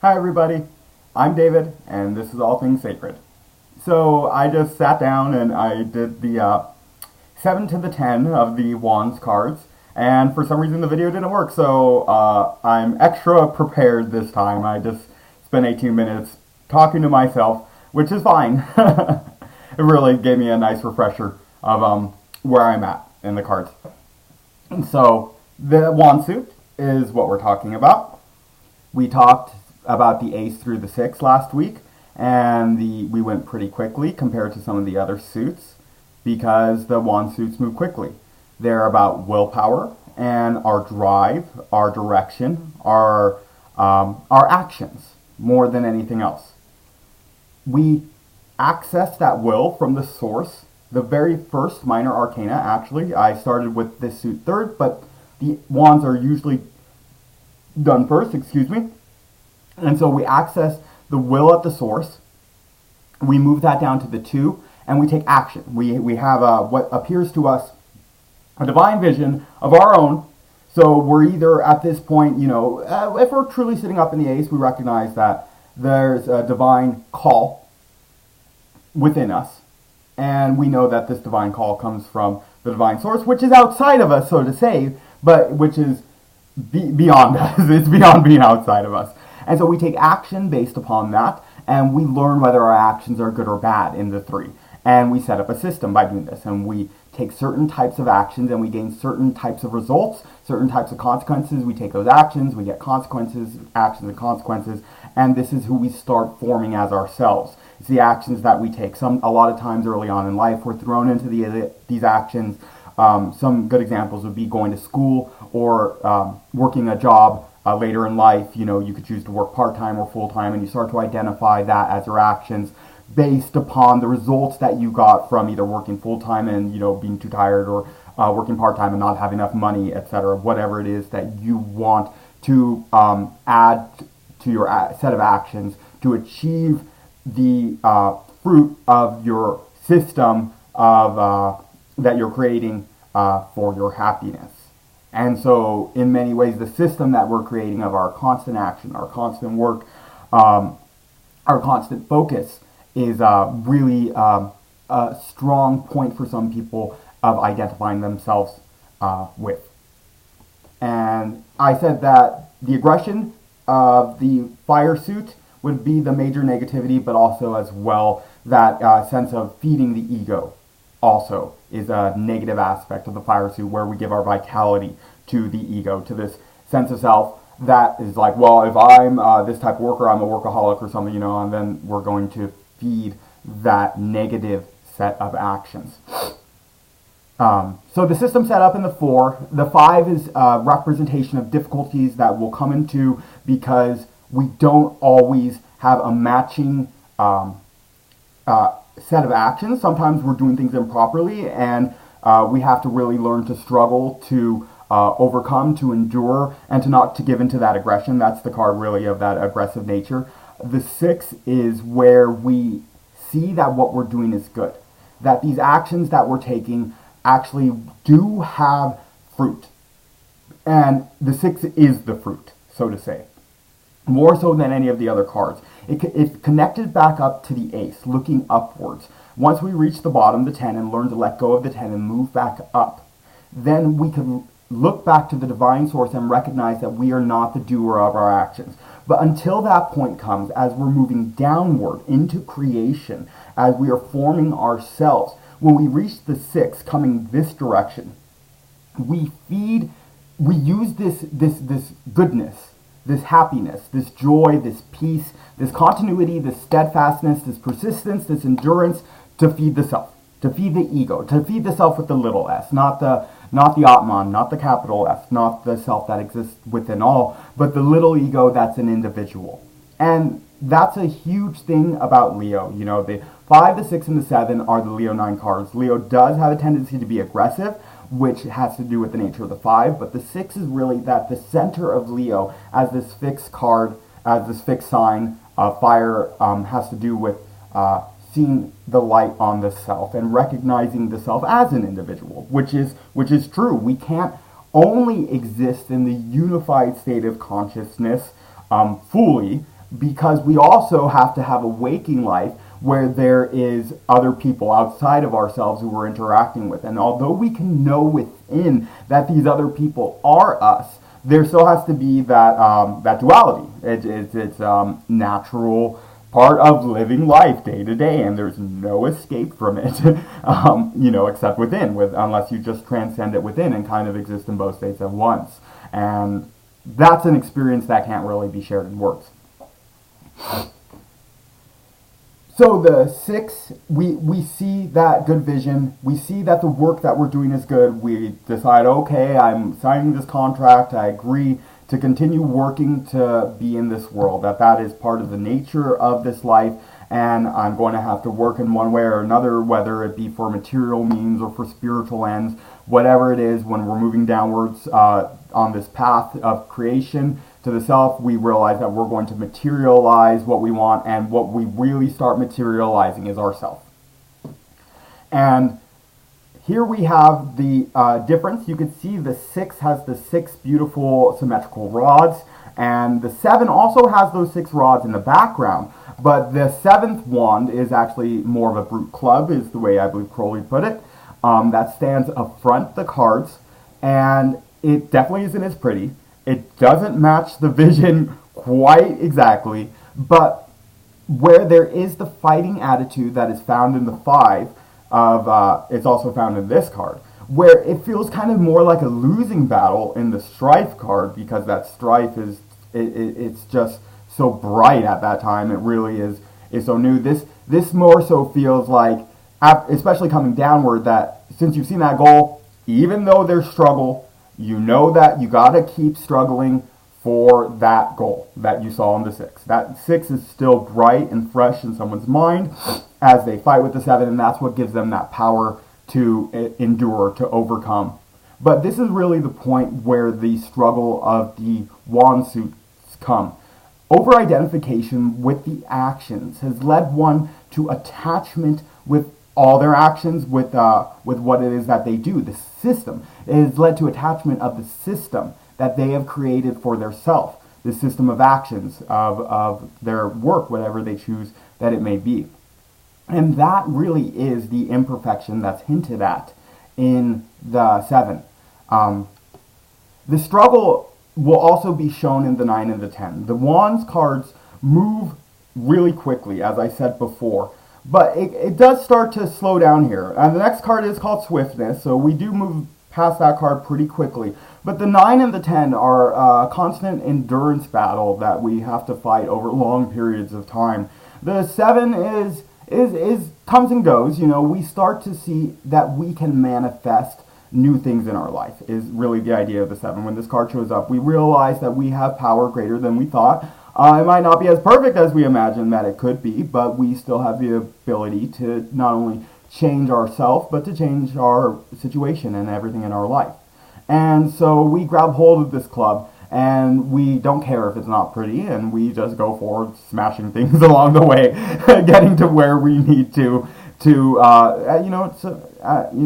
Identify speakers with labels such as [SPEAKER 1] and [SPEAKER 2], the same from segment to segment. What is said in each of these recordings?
[SPEAKER 1] Hi everybody, I'm David, and this is All Things Sacred. So I just sat down and I did the 7 to the 10 of the Wands cards, and for some reason the video didn't work, so I'm extra prepared this time. I just spent 18 minutes talking to myself, which is fine. It really gave me a nice refresher of where I'm at in the cards. And so the Wand suit is what we're talking about. We talked about the ace through the 6 last week, and we went pretty quickly compared to some of the other suits because the wand suits move quickly. They're about willpower and our drive, our direction, our actions more than anything else. We access that will from the source. The very first minor arcana, actually, I started with this suit third, but the wands are usually done first, excuse me. And so we access the will at the source, we move that down to the 2, and we take action. We have what appears to us a divine vision of our own. So we're either at this point, if we're truly sitting up in the ace, we recognize that there's a divine call within us. And we know that this divine call comes from the divine source, which is outside of us, so to say, but which is beyond us. It's beyond being outside of us. And so we take action based upon that, and we learn whether our actions are good or bad in the 3. And we set up a system by doing this, and we take certain types of actions, and we gain certain types of results, certain types of consequences. We take those actions, we get consequences, actions and consequences, and this is who we start forming as ourselves. It's the actions that we take. A lot of times early on in life, we're thrown into these actions. Some good examples would be going to school or working a job. Later in life, you could choose to work part-time or full-time, and you start to identify that as your actions based upon the results that you got from either working full-time and, being too tired, or working part-time and not having enough money, etc. Whatever it is that you want to add to your set of actions to achieve the fruit of your system of that you're creating for your happiness. And so, in many ways, the system that we're creating of our constant action, our constant work, our constant focus is really a strong point for some people of identifying themselves with. And I said that the aggression of the fire suit would be the major negativity, but also as well that sense of feeding the ego also is a negative aspect of the fire suit, where we give our vitality to the ego, to this sense of self that is like, well, if I'm this type of worker, I'm a workaholic or something, and then we're going to feed that negative set of actions. So the system set up in the 4. The 5 is a representation of difficulties that we'll come into because we don't always have a matching set of actions. Sometimes we're doing things improperly, and we have to really learn to struggle, to overcome, to endure, and to give into that aggression. That's the card really of that aggressive nature. The 6 is where we see that what we're doing is good, that these actions that we're taking actually do have fruit, and the 6 is the fruit, so to say, more so than any of the other cards. It's connected back up to the ace, looking upwards. Once we reach the bottom, the 10, and learn to let go of the 10 and move back up, then we can look back to the divine source and recognize that we are not the doer of our actions. But until that point comes, as we're moving downward into creation, as we are forming ourselves, when we reach the 6 coming this direction, we use this goodness, this happiness, this joy, this peace, this continuity, this steadfastness, this persistence, this endurance to feed the self, to feed the ego, to feed the self with the little s, not the Atman, not the capital S, not the self that exists within all, but the little ego that's an individual. And that's a huge thing about Leo. The 5, the 6, and the 7 are the Leo 9 cards. Leo does have a tendency to be aggressive, which has to do with the nature of the 5, but the 6 is really that the center of Leo as this fixed card, as this fixed sign. Fire has to do with seeing the light on the self and recognizing the self as an individual, which is true. We can't only exist in the unified state of consciousness fully because we also have to have a waking life where there is other people outside of ourselves who we're interacting with. And although we can know within that these other people are us, there still has to be that duality. It's natural part of living life day to day, and there's no escape from it, except within, unless you just transcend it within and kind of exist in both states at once. And that's an experience that can't really be shared in words. So the 6, we see that good vision. We see that the work that we're doing is good. We decide, okay, I'm signing this contract. I agree to continue working to be in this world, that is part of the nature of this life, and I'm going to have to work in one way or another, whether it be for material means or for spiritual ends, whatever it is. When we're moving downwards on this path of creation to the self, we realize that we're going to materialize what we want, and what we really start materializing is ourself. And here we have the difference. You can see the 6 has the 6 beautiful symmetrical rods, and the 7 also has those 6 rods in the background. But the 7th wand is actually more of a brute club, is the way I believe Crowley put it. That stands up front the cards, and it definitely isn't as pretty. It doesn't match the vision quite exactly, but where there is the fighting attitude that is found in the 5, it's also found in this card, where it feels kind of more like a losing battle in the strife card, because that strife it's just so bright at that time. It really is so new. This more so feels like, especially coming downward, that since you've seen that goal, even though there's struggle, you know that you gotta keep struggling for that goal that you saw in the 6. That 6 is still bright and fresh in someone's mind as they fight with the 7, and that's what gives them that power to endure, to overcome. But this is really the point where the struggle of the wand suits come. Over-identification with the actions has led one to attachment with all their actions, with what it is that they do. The system, it has led to attachment of the system that they have created for their self, the system of actions, of their work, whatever they choose that it may be. And that really is the imperfection that's hinted at in the 7. The struggle will also be shown in the 9 and the 10. The Wands cards move really quickly, as I said before, but it does start to slow down here. And the next card is called Swiftness, so we do move past that card pretty quickly. But the 9 and the 10 are a constant endurance battle that we have to fight over long periods of time. The 7 is comes and goes. We start to see that we can manifest new things in our life, is really the idea of the 7. When this card shows up, we realize that we have power greater than we thought. It might not be as perfect as we imagined that it could be, but we still have the ability to not only change ourselves, but to change our situation and everything in our life. And so we grab hold of this club, and we don't care if it's not pretty, and we just go forward, smashing things along the way, getting to where we need to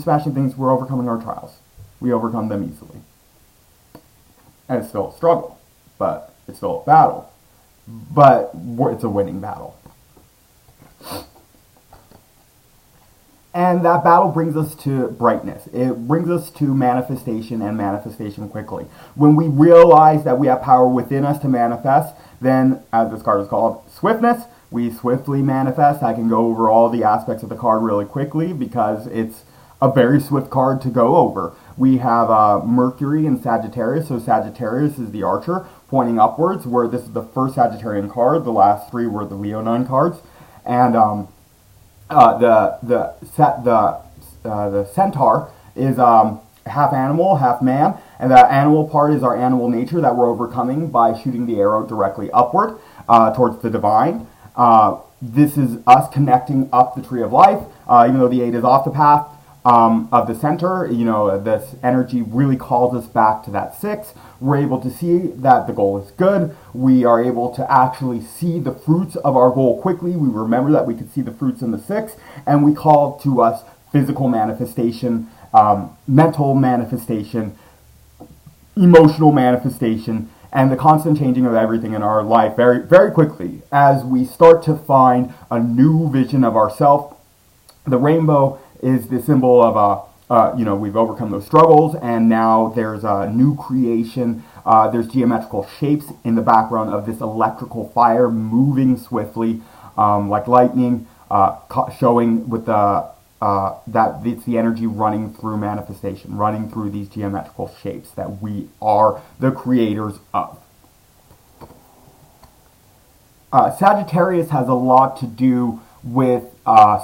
[SPEAKER 1] smashing things. We're overcoming our trials. We overcome them easily. And it's still a struggle, but it's still a battle. But it's a winning battle. And that battle brings us to brightness. It brings us to manifestation, and manifestation quickly. When we realize that we have power within us to manifest, then, as this card is called, Swiftness, we swiftly manifest. I can go over all the aspects of the card really quickly because it's a very swift card to go over. We have Mercury and Sagittarius. So Sagittarius is the archer pointing upwards, where this is the first Sagittarian card. The last 3 were the Leonine cards. And the centaur is half animal, half man, and the animal part is our animal nature that we're overcoming by shooting the arrow directly upward towards the divine. This is us connecting up the tree of life, even though the 8 is off the path of the center. This energy really calls us back to that 6. We're able to see that the goal is good. We are able to actually see the fruits of our goal quickly. We remember that we could see the fruits in the 6, and we call to us physical manifestation, mental manifestation, emotional manifestation, and the constant changing of everything in our life very, very quickly as we start to find a new vision of ourselves. The rainbow is the symbol of we've overcome those struggles, and now there's a new creation. There's geometrical shapes in the background of this electrical fire moving swiftly, like lightning, showing with that it's the energy running through manifestation, running through these geometrical shapes that we are the creators of. Sagittarius has a lot to do with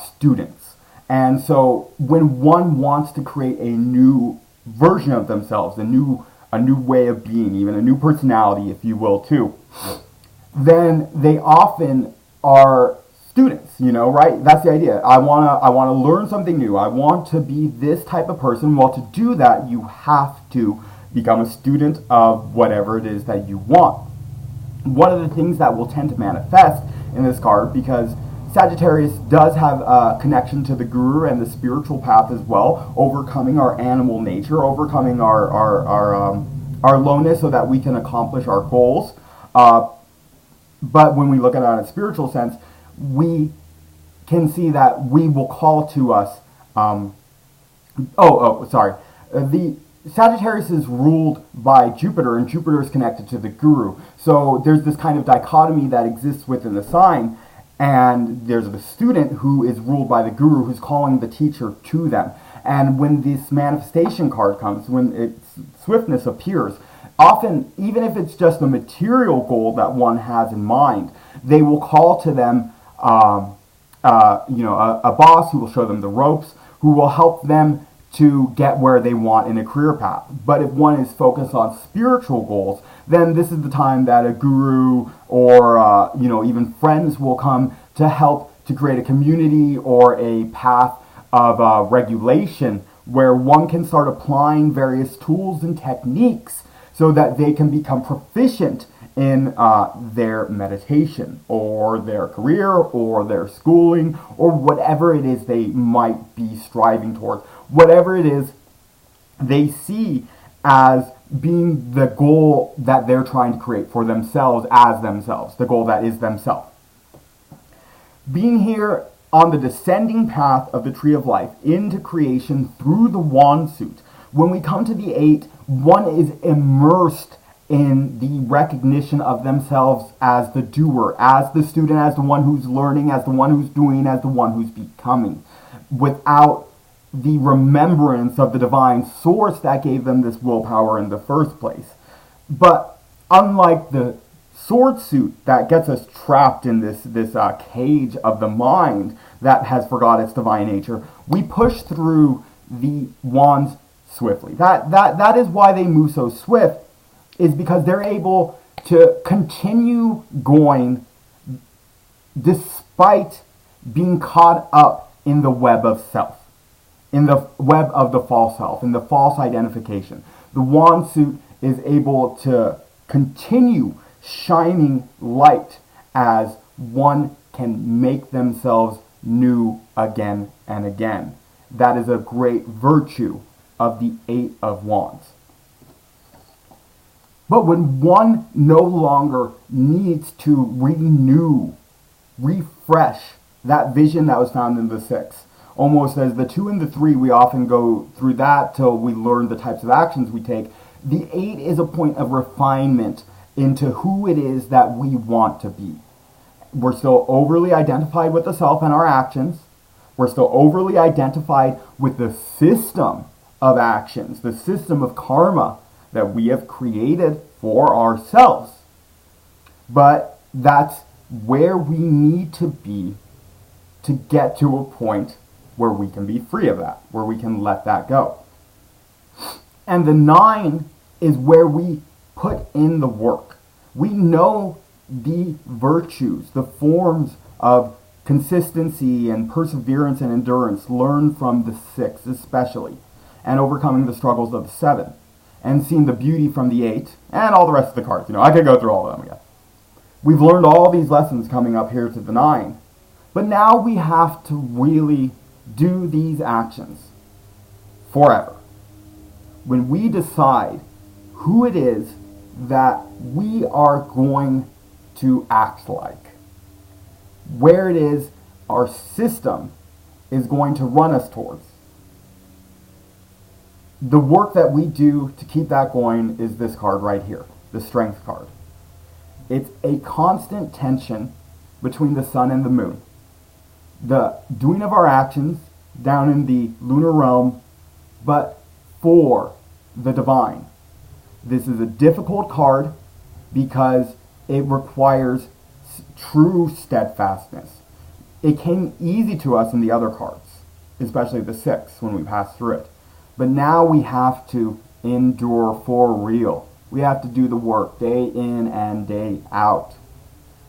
[SPEAKER 1] students. And so when one wants to create a new version of themselves, a new way of being, even a new personality, if you will, too, then they often are students, right? That's the idea. I want to learn something new. I want to be this type of person. Well, to do that, you have to become a student of whatever it is that you want. One of the things that will tend to manifest in this card, because Sagittarius does have a connection to the guru and the spiritual path as well, overcoming our animal nature, overcoming our lowness so that we can accomplish our goals. But when we look at it in a spiritual sense, we can see that we will call to us. The Sagittarius is ruled by Jupiter, and Jupiter is connected to the guru. So there's this kind of dichotomy that exists within the sign. And there's the student who is ruled by the guru, who's calling the teacher to them. And when this manifestation card comes, when its swiftness appears, often, even if it's just a material goal that one has in mind, they will call to them, a boss who will show them the ropes, who will help them to get where they want in a career path. But if one is focused on spiritual goals, then this is the time that a guru or even friends will come to help to create a community or a path of regulation where one can start applying various tools and techniques so that they can become proficient in their meditation or their career or their schooling or whatever it is they might be striving towards. Whatever it is they see as being the goal that they're trying to create for themselves as themselves, the goal that is themselves. Being here on the descending path of the tree of life into creation through the wand suit, when we come to the 8, one is immersed in the recognition of themselves as the doer, as the student, as the one who's learning, as the one who's doing, as the one who's becoming, without the remembrance of the divine source that gave them this willpower in the first place. But unlike the sword suit that gets us trapped in this cage of the mind that has forgot its divine nature, we push through the wands swiftly. That is why they move so swift, is because they're able to continue going despite being caught up in the web of self, in the web of the false self, in the false identification. The wand suit is able to continue shining light as one can make themselves new again and again. That is a great virtue of the 8 of Wands. But when one no longer needs to refresh that vision that was found in the 6, almost as the 2 and the 3, we often go through that till we learn the types of actions we take. The 8 is a point of refinement into who it is that we want to be. We're still overly identified with the self and our actions. We're still overly identified with the system of actions, the system of karma that we have created for ourselves. But that's where we need to be to get to a point where we can be free of that, where we can let that go. And the 9 is where we put in the work. We know the virtues, the forms of consistency and perseverance and endurance learned from the 6 especially, and overcoming the struggles of the 7, and seeing the beauty from the 8, and all the rest of the cards. I could go through all of them again. We've learned all these lessons coming up here to the 9, but now we have to really do these actions forever. When we decide who it is that we are going to act like, where it is our system is going to run us towards. The work that we do to keep that going is this card right here, the Strength card. It's a constant tension between the sun and the moon. The doing of our actions down in the lunar realm, but for the divine. This is a difficult card because it requires true steadfastness. It came easy to us in the other cards, especially the 6 when we passed through it. But now we have to endure for real. We have to do the work day in and day out.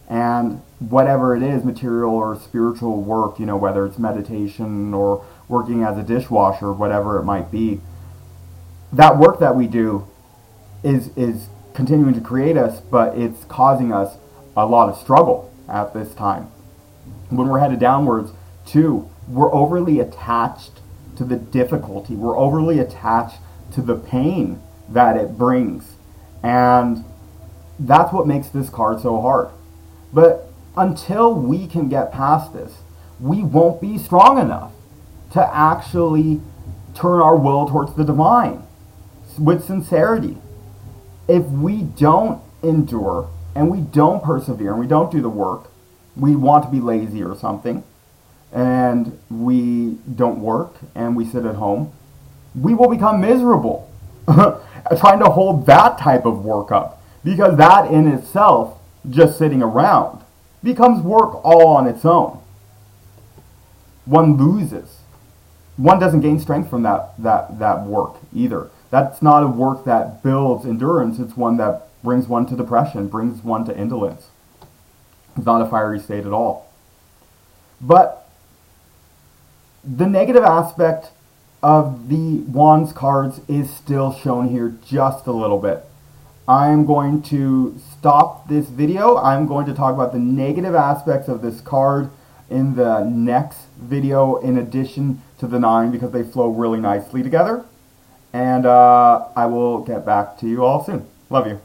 [SPEAKER 1] And whatever it is, material or spiritual work, whether it's meditation or working as a dishwasher, whatever it might be, that work that we do is continuing to create us, but it's causing us a lot of struggle at this time. When we're headed downwards, too, we're overly attached to the difficulty. We're overly attached to the pain that it brings. And that's what makes this card so hard. But until we can get past this, we won't be strong enough to actually turn our will towards the divine with sincerity. If we don't endure and we don't persevere and we don't do the work, we want to be lazy or something, and we don't work and we sit at home, we will become miserable trying to hold that type of work up, because that in itself, just sitting around, becomes work all on its own. One loses. One doesn't gain strength from that work either. That's not a work that builds endurance. It's one that brings one to depression, brings one to indolence. It's not a fiery state at all. But the negative aspect of the Wands cards is still shown here just a little bit. I'm going to stop this video. I'm going to talk about the negative aspects of this card in the next video, in addition to the 9, because they flow really nicely together. And I will get back to you all soon. Love you.